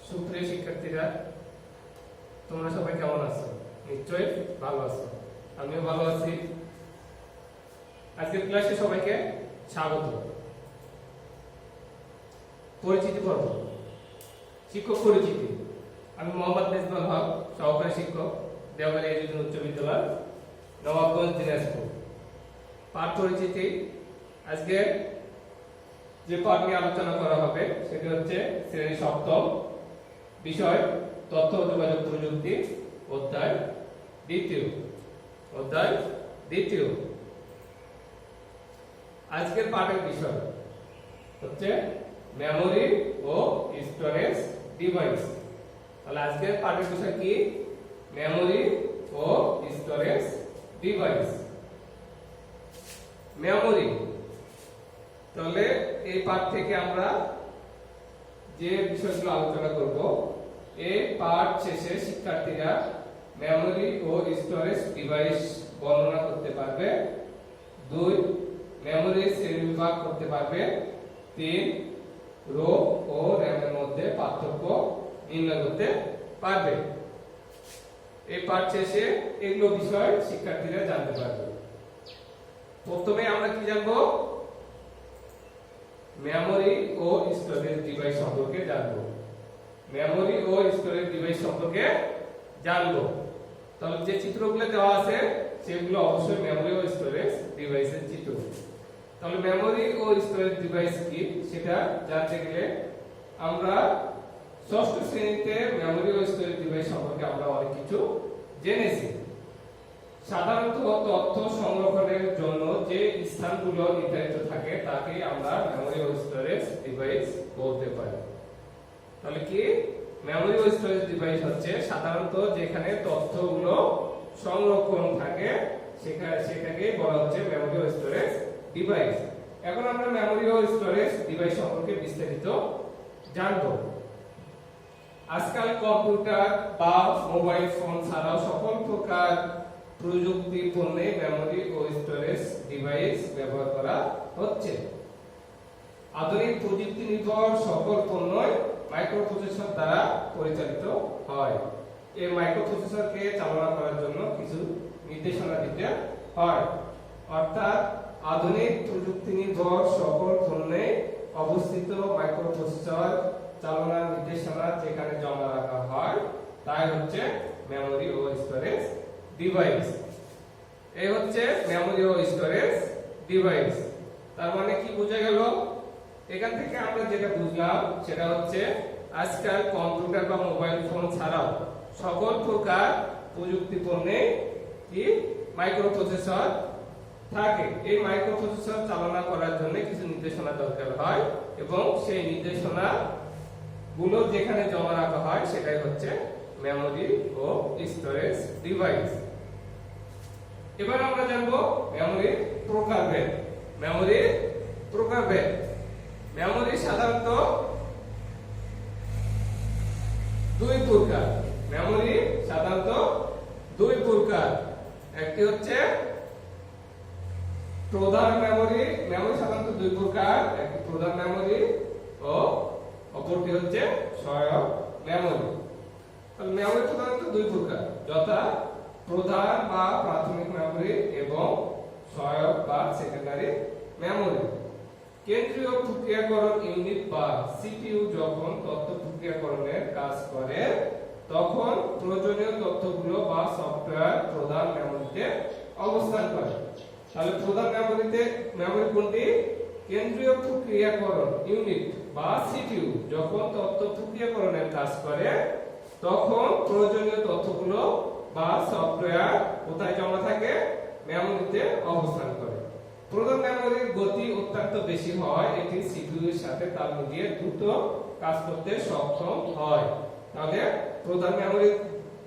সুপ্রিয় শিক্ষার্থীরা, তোমরা সবাই কেমন আছো? নিশ্চয়ই ভালো আছো। আমিও ভালো আছি। আজকের ক্লাসে সবাইকে স্বাগত। পরিচিতি পর্ব, শিক্ষক পরিচিতি। আমি মোহাম্মদ মেজবাল হক, সহকারী শিক্ষক, দেওঘর এজুকেশন উচ্চ বিদ্যালয়, নবাবগঞ্জ, দিনাজপুর। পাঠ পরিচিতি। আজকে যে পাঠ নিয়ে আলোচনা করা হবে সেটি হচ্ছে শ্রেণী সপ্তম, বিষয় তথ্য ও যোগাযোগ প্রযুক্তি, অধ্যায় দ্বিতীয়। আজকের পাঠের বিষয় হচ্ছে মেমোরি ও স্টোরেজ ডিভাইস। তাহলে আজকের পাঠের বিষয় কি? মেমোরি ও স্টোরেজ ডিভাইস। মেমোরি, তাহলে এই পাঠ থেকে আমরা যে বিষয়গুলো আলোচনা করব, এই পাঠ শেষে শিক্ষার্থীরা মেমোরি ও স্টোরেজ ডিভাইস বর্ণনা করতে পারবে। 2 মেমোরি শ্রেণীবিভাগ করতে পারবে। 3 রোম ও র্যামের মধ্যে পার্থক্য নির্ণয় করতে পারবে। এই পাঠ শেষে এগুলো বিষয় শিক্ষার্থীরা জানতে পারবে। প্রথমে আমরা কি জানবো? মেমোরি ও স্টোরেজ ডিভাইস সম্পর্কে জানবো। মেমোরি ও স্টোরেজ ডিভাইস সম্পর্কে জানবো। তাহলে যে চিত্রগুলো দেওয়া আছে সেগুলো অবশ্যই মেমোরি ও স্টোরেজ ডিভাইসের চিত্র। তাহলে মেমোরি ও স্টোরেজ ডিভাইস কি সেটা জানতে গেলে আমরা ষষ্ঠ শ্রেণীতে মেমোরি ও স্টোরেজ ডিভাইস সম্পর্কে আমরা অনেক কিছু জেনেছি। সাধারণত তথ্য সংরক্ষণের জন্য যে স্থানগুলো নির্ধারিত থাকে তাকে আমরা মেমোরি ও স্টোরেজ ডিভাইস বলতে পারি। তাহলে কি? মেমোরি ও স্টোরেজ ডিভাইস হচ্ছে সাধারণত যেখানে তথ্যগুলো সংরক্ষণ থাকে সেটাকে বলা হচ্ছে মেমোরি ও স্টোরেজ ডিভাইস। এখন আমরা মেমোরি ও স্টোরেজ ডিভাইস সম্পর্কে বিস্তারিত জানব। আজকাল কম্পিউটার বা মোবাইল ফোন ছাড়াও সকল প্রকার প্রযুক্তি পণ্যে মেমোরি ও স্টোরেজ ডিভাইস ব্যবহার করা হচ্ছে। আধুনিক প্রযুক্তি নির্ভর সকল পণ্যই মাইক্রোপ্রসেসর দ্বারা পরিচালিত হয়। এই মাইক্রোপ্রসেসরকে চালনা করার জন্য কিছু নির্দেশনা দিতে হয়। অর্থাৎ আধুনিক প্রযুক্তি নির্ভর সকল পণ্যে অবস্থিত মাইক্রোপ্রসেসর চালনার নির্দেশনা যেখানে জমা রাখা হয় তাই হচ্ছে মেমোরি ও স্টোরেজ ডিভাইস। এই হচ্ছে মেমোরি ও স্টোরেজ ডিভাইস। তার মানে কি বোঝা গেল? এখান থেকে আমরা যেটা বুঝলাম সেটা হচ্ছে আজকাল কম্পিউটার বা মোবাইল ফোন ছাড়াও সকল প্রকার প্রযুক্তি পণ্যে কি মাইক্রোপ্রসেসর থাকে। এই মাইক্রোপ্রসেসর চালনা করার জন্য কিছু নির্দেশনা দরকার হয় এবং সেই নির্দেশনা গুলো যেখানে জমা রাখা হয় সেটাই হচ্ছে মেমোরি ও স্টোরেজ ডিভাইস। এবার আমরা জানবো মেমোরির প্রকারভেদ। মেমোরির প্রকারভেদ। মেমোরি সাধারণত 2 প্রকার। মেমোরি সাধারণত 2 প্রকার। একটি হচ্ছে প্রধান মেমোরি। মেমোরি সাধারণত 2 প্রকার, একটি প্রধান মেমোরি ও অপরটি হচ্ছে সহায়ক মেমোরি। তাহলে মেমোরি সাধারণত 2 প্রকার, যথা প্রধান বা প্রাথমিক মেমোরি এবং সহায়ক বা সেকেন্ডারি মেমোরি। কেন্দ্রীয় প্রক্রিয়াকরণ ইউনিট বা সিপিইউ যখন তথ্য প্রক্রিয়াকরণের কাজ করে তখন প্রয়োজনীয় তথ্যগুলো বা সফটওয়্যার প্রধান মেমোরিতে অবস্থান করে। তাহলে প্রধান মেমোরি কোনটি? কেন্দ্রীয় প্রক্রিয়াকরণ ইউনিট বা সিপিইউ যখন তথ্য প্রক্রিয়াকরণের কাজ করে তখন প্রয়োজনীয় তথ্যগুলো বা সফটওয়্যার কোথায় জমা থাকে? মেমোরিতে অবস্থান করে। প্রধান মেমোরির গতি অত্যন্ত বেশি হয়, এটি সিপিইউ এর সাথে তাল মিলিয়ে দ্রুত কাজ করতে সক্ষম হয়। তাহলে প্রধান মেমোরির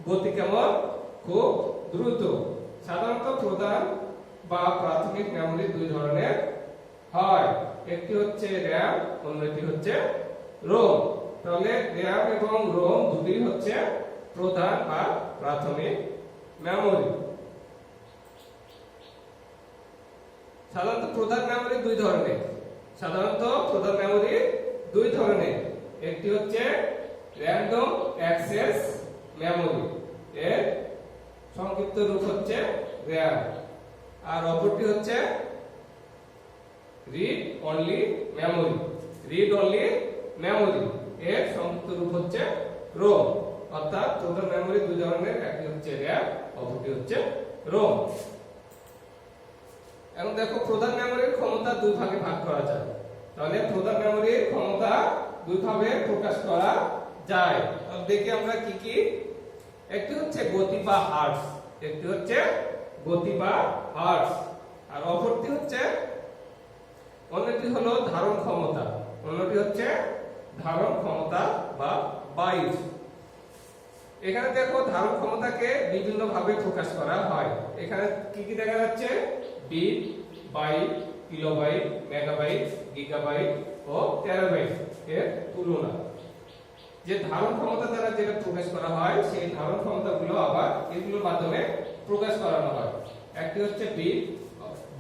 গতি কেমন? খুব দ্রুত। সাধারণত প্রধান বা প্রাথমিক মেমোরি 2 ধরনের হয়, একটি হচ্ছে র‍্যাম, অন্যটি হচ্ছে রোম। তাহলে র‍্যাম এবং রোম দুটোই হচ্ছে প্রধান বা প্রাথমিক মেমোরি। সাধারণত প্রধান মেমোরি 2 ধরনের। একটি হচ্ছে র্যান্ডম অ্যাক্সেস মেমোরি, এর সংক্ষিপ্ত রূপ হচ্ছে RAM। আর অপরটি হচ্ছে read only memory, read only memory, এর সংক্ষিপ্ত রূপ হচ্ছে ROM। অর্থাৎ প্রধান মেমোরি দুই ধরনের, একটি হচ্ছে RAM, অপরটি হচ্ছে ROM। এখন দেখো প্রধান মেমোরির ক্ষমতা দুই ভাগে ভাগ করা যায়। তাহলে প্রধান মেমোরির ক্ষমতা দুই ভাবে প্রকাশ করা যায়। তাহলে দেখি আমরা কি কি। একটি হচ্ছে গতি বা হার্টজ, একটি হচ্ছে গতি বা হার্টজ, আর অপরটি হচ্ছে অন্যটি হলো ধারণ ক্ষমতা, অন্যটি হচ্ছে ধারণ ক্ষমতা বা বাইট। এখানে দেখো ধারণ ক্ষমতাকে বিভিন্ন ভাবে প্রকাশ করা হয়। এখানে কি কি দেখা যাচ্ছে? Bit, byte, kilobyte, megabyte, gigabyte ও টেরাবাইট এর তুলনা। যে ধারণ ক্ষমতা দ্বারা যেটা প্রকাশ করা হয় সেই ধারণ ক্ষমতাগুলো আবার এগুলোর মাধ্যমে প্রকাশ করানো হয়। একটি হচ্ছে bit,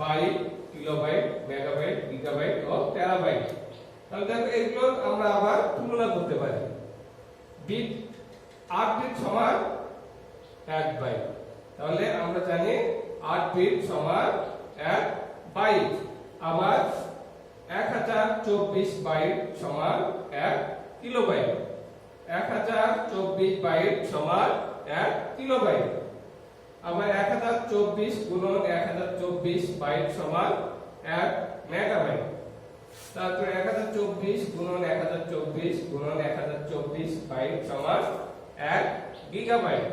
byte, kilobyte, megabyte, gigabyte ও টেরাবাইট। তাহলে দেখো এগুলো আমরা আবার তুলনা করতে পারি। বিট 8 বিট সমান 1 বাইট। তাহলে আমরা জানি 8 বিট সমান 1 বাইট। আবার 1024 বাইট সমান 1 কিলোবাইট। 1024 বাইট সমান 1 কিলোবাইট। আবার 1024 গুণন 1024 বাইট সমান 1 মেগাবাইট। তারপর 1024 গুণন 1024 গুণন 1024 বাইট সমান 1 গিগাবাইট।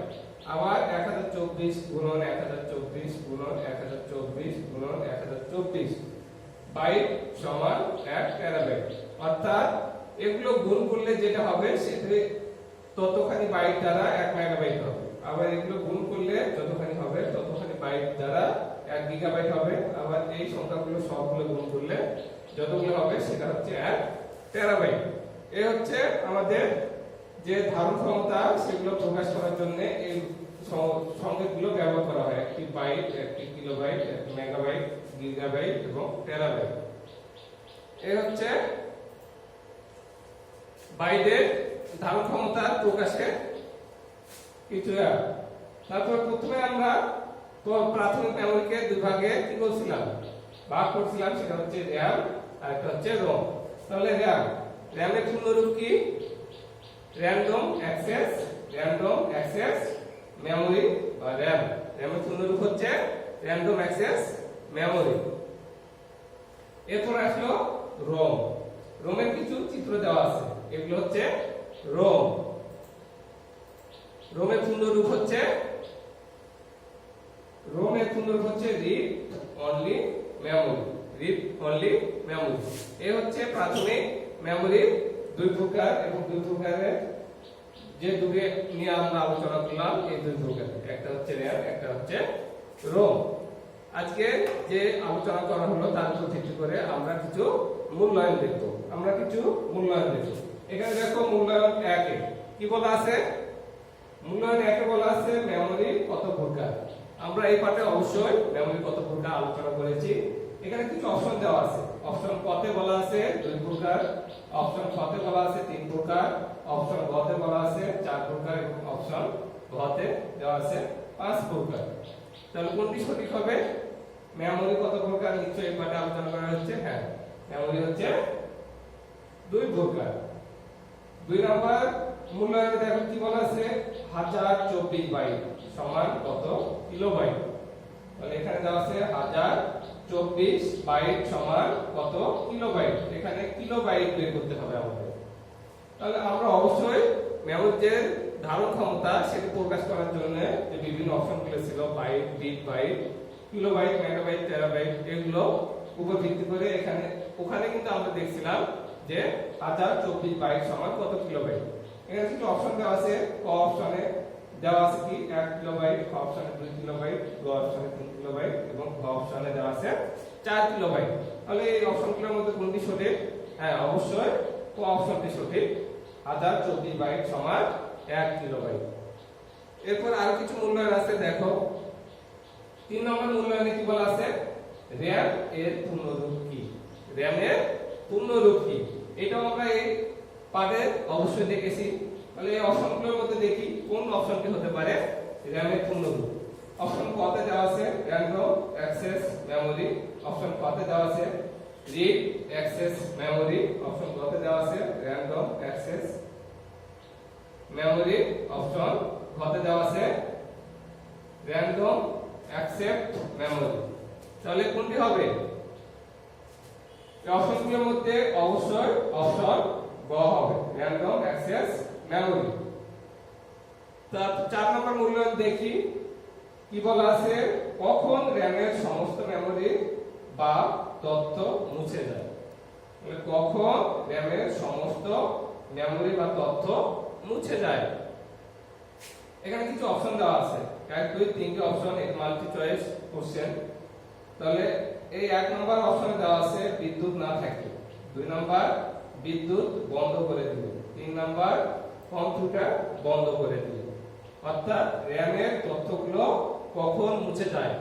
আবার 1024 গুণন 1024 গুণন 1024 গুণন 1024 বাইট সমান 1 টেরাবাইট। অর্থাৎ এগুলো গুণ করলে যেটা হবে সেটা ততখানি বাইট দ্বারা 1 মেগাবাইট হবে। আবার এগুলো গুণ করলে যতখানি হবে ততখানি বাইট দ্বারা 1 গিগাবাইট হবে। আবার এই সংখ্যাগুলো সবগুলো গুণ করলে যতগুলো হবে সেটা হচ্ছে 1 টেরাবাইট। এই হচ্ছে আমাদের যে ধারণ ক্ষমতা, সেগুলো প্রকাশ করার জন্য এই সংকেতগুলো ব্যবহার করা হয়। একটি বাইট, একটি কিলোবাইট, একটি মেগাবাইট, গিগাবাইট এবং টেরাবাইট। এই হচ্ছে বাইটের ধারণ ক্ষমতা প্রকাশের কিছু। তারপর প্রথমে আমরা তো প্রাথমিক মেমোরিকে দুই ভাগে কি করছিলাম, ভাগ করছিলাম। সেটা হচ্ছে RAM আর একটা হচ্ছে ROM। তাহলে RAM এর পূর্ণরূপ কি? র্যান্ডম অ্যাক্সেস মেমোরি বা RAM। RAM এর পূর্ণরূপ হচ্ছে র্যান্ডম অ্যাক্সেস মেমোরি। এরপর আসলো ROM। ROM এর কিছু চিত্র দেওয়া আছে, এগুলো হচ্ছে ROM। ROM এর পূর্ণরূপ হচ্ছে read only memory, read only memory. এই হচ্ছে প্রাথমিক মেমোরি দুই প্রকার, এবং দুই প্রকারের যে দুটো নিয়ে আমরা আলোচনা করলাম এই দুই প্রকার, একটা হচ্ছে RAM, একটা হচ্ছে ROM। আজকে যে আলোচনা করা হলো তার উপর ভিত্তি করে আমরা কিছু মূল্যায়ন দেখব। এখানে দেখো মূল্যায়ন 1 এ কি বলা আছে? মূল্যায়ন 1 এ বলা আছে মেমোরি কত প্রকার। আমরা এই পাঠে অবশ্যই মেমোরি কত প্রকার আলোচনা করেছি। এখানে কিছু অপশন দেওয়া আছে। অপশন ক তে বলা আছে 2 প্রকার, অপশন খ তে বলা আছে 3 প্রকার, অপশন গ তে বলা আছে 4 প্রকার এবং অপশন ঘ তে দেওয়া আছে 5 প্রকার। তাহলে কোনটি সঠিক হবে? মেমোরি কত প্রকার নিশ্চয়ই এই পাঠে আলোচনা করা হচ্ছে। হ্যাঁ, মেমোরি হচ্ছে 2 প্রকার। 2 নাম্বার মূল্যায়নে দেখো কি বলা আছে? 1024 বাইট সমান কত কিলোবাইট। তাহলে এখানে দেওয়া আছে 1024 বাইট সমান কত কিলোবাইট। এখানে কিলোবাইট বের করতে হবে আমাদের। তাহলে আমরা অবশ্যই মেমোরির যে ধারণ ক্ষমতা সেটা প্রকাশ করার জন্য যে বিভিন্ন অপশনগুলো ছিল, byte, bit byte, kilobyte, megabyte, terabyte, এগুলো উপর ভিত্তি করে ওখানে কিন্তু আমরা দেখছিলাম যে 1024 বাইট সমান কত কিলোবাইট। এখানে কিছু অপশন দেওয়া আছে। ক অপশনে দেওয়া আছে কি 1 কিলোবাইট, খ অপশনে 2 কিলোবাইট, গ অপশনে 3 কিলোবাইট এবং ঘ অপশনে দেওয়া আছে 4 কিলোবাইট। তাহলে এই অপশনগুলোর মধ্যে কোনটি সঠিক? হ্যাঁ, অবশ্যই ক অপশনটি সঠিক। 1024 বাইট সমান 1 কিলোবাইট। এরপর আরো কিছু মূল্যায়ন আছে। দেখো 3 নম্বর মূল্যায়নে কি বলা আছে? RAM এর পূর্ণরূপ কি? RAM এর পূর্ণরূপ কি? এটাও আমরা এই পার্টে অবশ্যই দেখেছি। তাহলে এই অপশনগুলোর মধ্যে দেখি কোন অপশনটি হতে পারে র্যামের পূর্ণরূপ। অপশন ক তে দেওয়া আছে র্যান্ডম অ্যাক্সেস মেমোরি, অপশন ক তে দেওয়া আছে রিড অ্যাক্সেস মেমোরি, অপশন গ তে দেওয়া আছে র্যান্ডম অ্যাক্সেস মেমোরি, অপশন ঘ তে দেওয়া আছে র্যান্ডম অ্যাকসেপ্ট মেমোরি। তাহলে কোনটি হবে? এই অপশনগুলোর মধ্যে অবশ্যই অপশন গ হবে, র্যান্ডম অ্যাক্সেস মেমোরি। তার 4 নম্বর মূল্যায়ন দেখি কি বলা আছে, কখন র্যামের সমস্ত মেমোরি বা তথ্য মুছে যায়। তাহলে কখন র্যামের সমস্ত মেমোরি বা তথ্য মুছে যায়। এখানে কিছু অপশন দেওয়া আছে, 1 2 3টি অপশন, এর মাল্টি চয়েস কোশ্চেন। তাহলে এই 1 নম্বর অপশনে দেওয়া আছে বিদ্যুৎ না থাকলে, 2 নম্বর বিদ্যুৎ বন্ধ করে দিলে, 3 নম্বর কম্পিউটার বন্ধ করে দিলে। অর্থাৎ র্যামের তথ্যগুলো কখন মুছে যায়,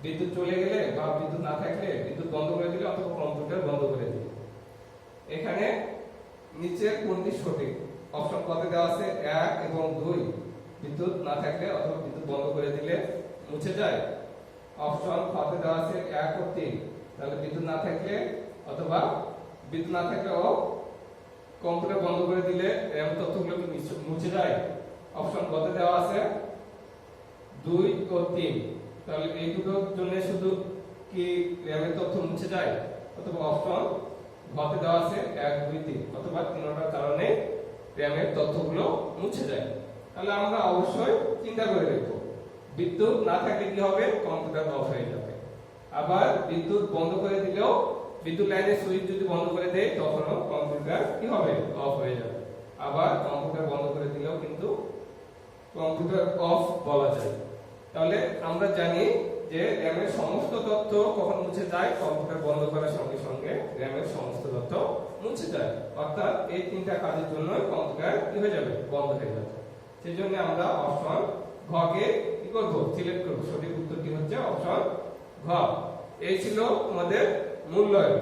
বিদ্যুৎ চলে গেলে বা বিদ্যুৎ না থাকলে, বিদ্যুৎ বন্ধ করে দিলে অথবা কম্পিউটার বন্ধ করে দিলে। এখানে নিচের কোনটি সঠিক? অপশন ক তে দেওয়া আছে 1 এবং 2 বিদ্যুৎ না থাকলে অথবা বিদ্যুৎ বন্ধ করে দিলে মুছে যায়। অপশন খ তে দেওয়া আছে 1 ও 3, তাহলে বিদ্যুৎ না থাকলে অথবা বিদ্যুৎ না থাকলে ও কম্পিউটার বন্ধ করে দিলে র্যাম তথ্যগুলো কি মুছে যায়। অপশন গ তে দেওয়া আছে 2 ও 3, তাহলে এই দুটোর জন্য শুধু কি র্যামের তথ্য মুছে যায়, অথবা অপশন ঘ তে দেওয়া আছে 1 2 3, অথবা তিনটার কারণে র্যামের তথ্যগুলো মুছে যায়। তাহলে আমরা অবশ্যই চিন্তা করে দেখব, বিদ্যুৎ না থাকলে কি হবে, কম্পিউটার অফ হয়ে যাবে। আবার বিদ্যুৎ বন্ধ করে দিলেও, বিদ্যুৎ লাইনের সুইচ যদি বন্ধ করে দেয় তখনও কম্পিউটার কি হবে, অফ হয়ে যাবে। আবার কম্পিউটার বন্ধ করে দিলেও কিন্তু কম্পিউটার অফ বলা যায়। তাহলে আমরা জানি যে র্যামের সমস্ত তথ্য কখন মুছে যায়, কম্পিউটার বন্ধ করার সঙ্গে সঙ্গে র্যামের সমস্ত তথ্য মুছে যায়। অর্থাৎ এই 3টা কাজের জন্য কম্পিউটার কি হয়ে যাবে, বন্ধ হয়ে যাবে। সেজন্য আমরা অপশন ঘ কে কি করব, সিলেক্ট করব। সঠিক উত্তরটি হচ্ছে অপশন ঘ। এই ছিল আমাদের মূল্যায়ন।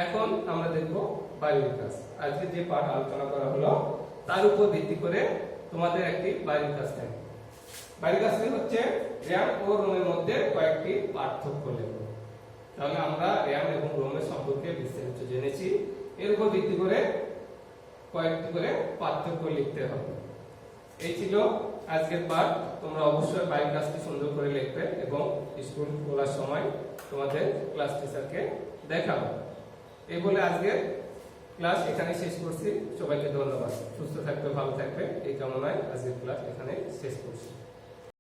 এখন আমরা দেখব বাড়ির কাজ। আজকে যে পাঠ আলোচনা করা হলো তার উপর ভিত্তি করে তোমাদের একটি বাড়ির কাজ থাকবে। বাড়ির কাজটি হচ্ছে র্যাম ও রোমের মধ্যে কয়েকটি পার্থক্য লেখো। তাহলে আমরা র্যাম এবং রোমের সম্পর্কে বিস্তারিত জেনেছি, এর উপর ভিত্তি করে কয়েকটি করে পার্থক্য লিখতে হবে। এই ছিল আজকের পাঠ। তোমরা অবশ্যই বাড়ির কাজটি সুন্দর করে লিখবে এবং স্কুল খোলার সময় তোমাদের ক্লাস টিচারকে দেখাবে। এই বলে আজকের ক্লাস এখানে শেষ করছি। সবাইকে ধন্যবাদ। সুস্থ থাকবে, ভালো থাকবে এই কামনায় আজকের ক্লাস এখানে শেষ করছি।